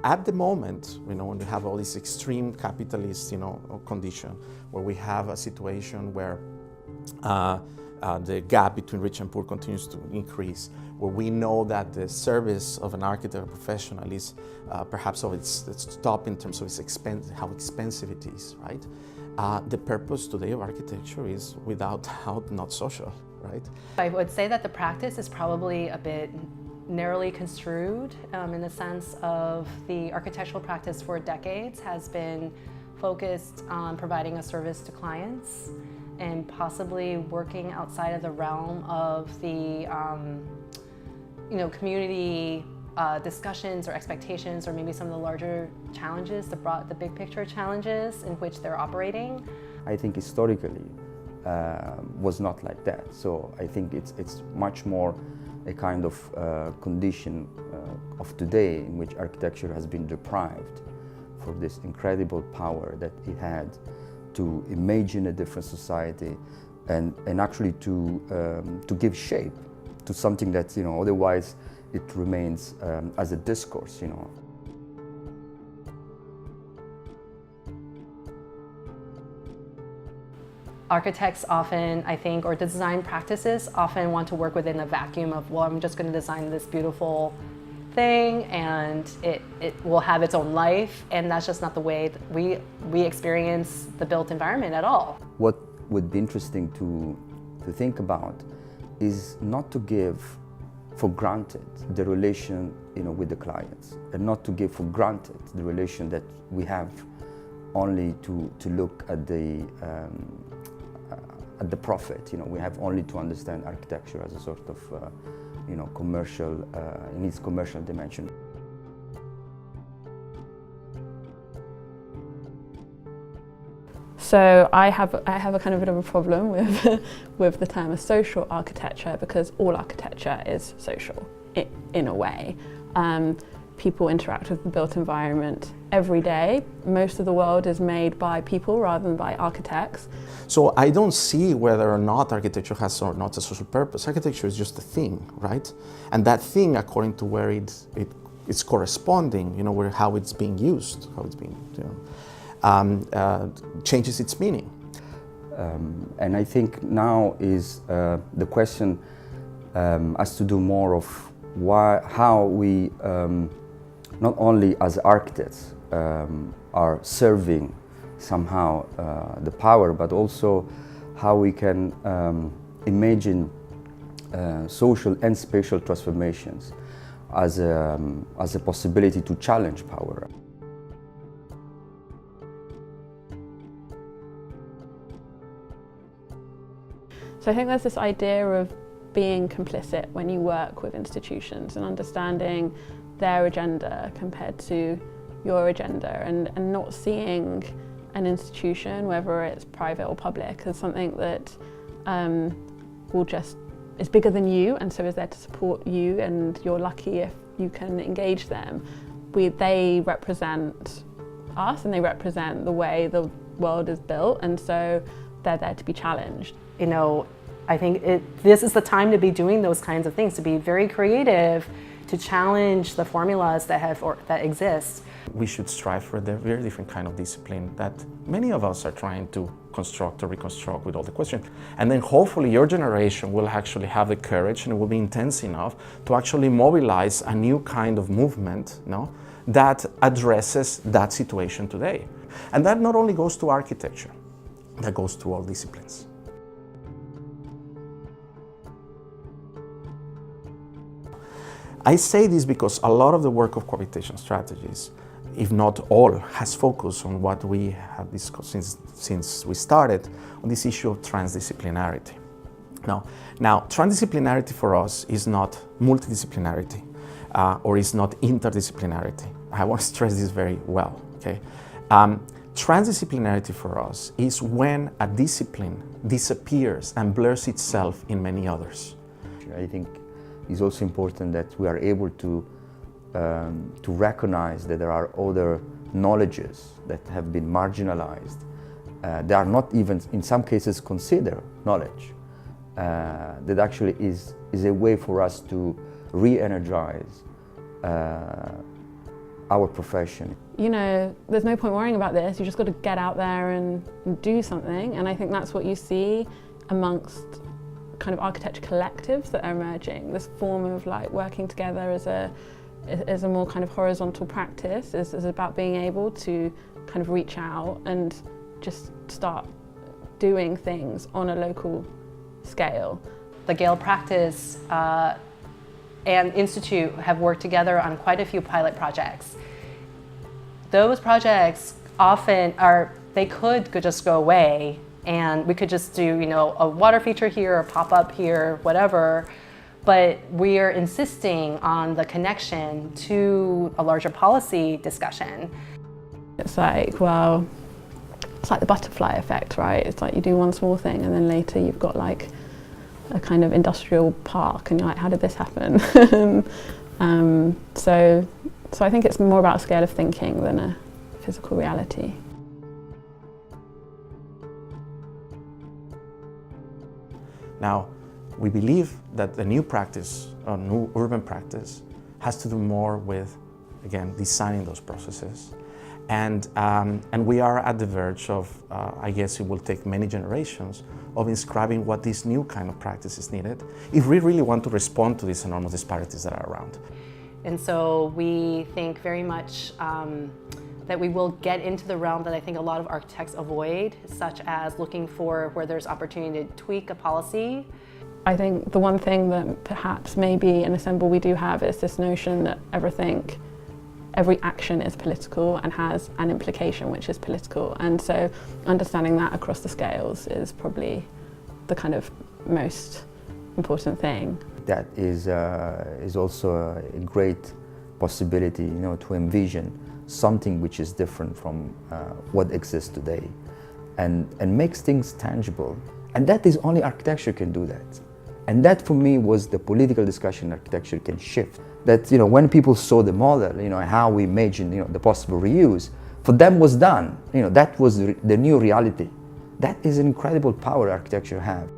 at the moment, when we have all this extreme capitalist, condition, where we have a situation where the gap between rich and poor continues to increase, where we know that the service of an architect or professional is perhaps of its top in terms of how expensive it is, right? The purpose today of architecture is, without doubt, not social, right? I would say that the practice is probably a bit narrowly construed in the sense of the architectural practice for decades has been focused on providing a service to clients and possibly working outside of the realm of the community discussions or expectations, or maybe some of the larger challenges, the big picture challenges in which they're operating. I think historically was not like that. So I think it's much more a kind of condition of today in which architecture has been deprived for this incredible power that it had to imagine a different society and actually to give shape to something that otherwise it remains as a discourse. Architects often, I think, or design practices often want to work within a vacuum of, well, I'm just going to design this beautiful thing and it will have its own life, and that's just not the way that we experience the built environment at all. What would be interesting to think about is not to give for granted the relation with the clients, and not to give for granted the relation that we have only to look at the profit. We have only to understand architecture as a sort of commercial, in its commercial dimension. So I have a kind of bit of a problem with the term of social architecture, because all architecture is social in a way. People interact with the built environment every day. Most of the world is made by people rather than by architects. So I don't see whether or not architecture has or not a social purpose. Architecture is just a thing, right? And that thing, according to where it's corresponding, how it's being used, how it's being, changes its meaning. And I think now is the question has to do more of how we not only as architects are serving somehow the power, but also how we can imagine social and spatial transformations as a possibility to challenge power. So I think there's this idea of being complicit when you work with institutions and understanding their agenda compared to your agenda, and not seeing an institution, whether it's private or public, as something that is bigger than you and so is there to support you, and you're lucky if you can engage them. They represent us and they represent the way the world is built, and so they're there to be challenged. I think this is the time to be doing those kinds of things, to be very creative, to challenge the formulas that exist. We should strive for a very different kind of discipline that many of us are trying to construct or reconstruct with all the questions. And then hopefully your generation will actually have the courage, and it will be intense enough to actually mobilize a new kind of movement, that addresses that situation today. And that not only goes to architecture, that goes to all disciplines. I say this because a lot of the work of cohabitation strategies, if not all, has focused on what we have discussed since we started, on this issue of transdisciplinarity. Now, transdisciplinarity for us is not multidisciplinarity or is not interdisciplinarity. I want to stress this very well, okay? Transdisciplinarity for us is when a discipline disappears and blurs itself in many others. I think it's also important that we are able to recognize that there are other knowledges that have been marginalized. They are not even, in some cases, considered knowledge. That actually is a way for us to re-energize our profession. You know, there's no point worrying about this, you just got to get out there and do something, and I think that's what you see amongst kind of architecture collectives that are emerging. This form of like working together as a more kind of horizontal practice is about being able to kind of reach out and just start doing things on a local scale. The Gale practice and Institute have worked together on quite a few pilot projects. Those projects often they could just go away and we could just do, you know, a water feature here, a pop-up here, whatever. But we are insisting on the connection to a larger policy discussion. It's like, well, it's like the butterfly effect, right? It's like you do one small thing and then later you've got like a kind of industrial park and you're like, how did this happen? So I think it's more about a scale of thinking than a physical reality. Now, we believe that the new practice, or new urban practice, has to do more with, again, designing those processes. And we are at the verge of, I guess it will take many generations, of inscribing what this new kind of practice is needed if we really want to respond to these enormous disparities that are around. And so we think very much that we will get into the realm that I think a lot of architects avoid, such as looking for where there's opportunity to tweak a policy. I think the one thing that perhaps maybe in Assemble we do have is this notion that every action is political and has an implication which is political, and so understanding that across the scales is probably the kind of most important thing. That is also a great possibility, you know, to envision something which is different from what exists today, and makes things tangible. And that is only architecture can do that. And that for me was the political discussion architecture can shift. That, you know, when people saw the model, you know, how we imagined, you know, the possible reuse, for them was done. You know, that was the new reality. That is an incredible power architecture have.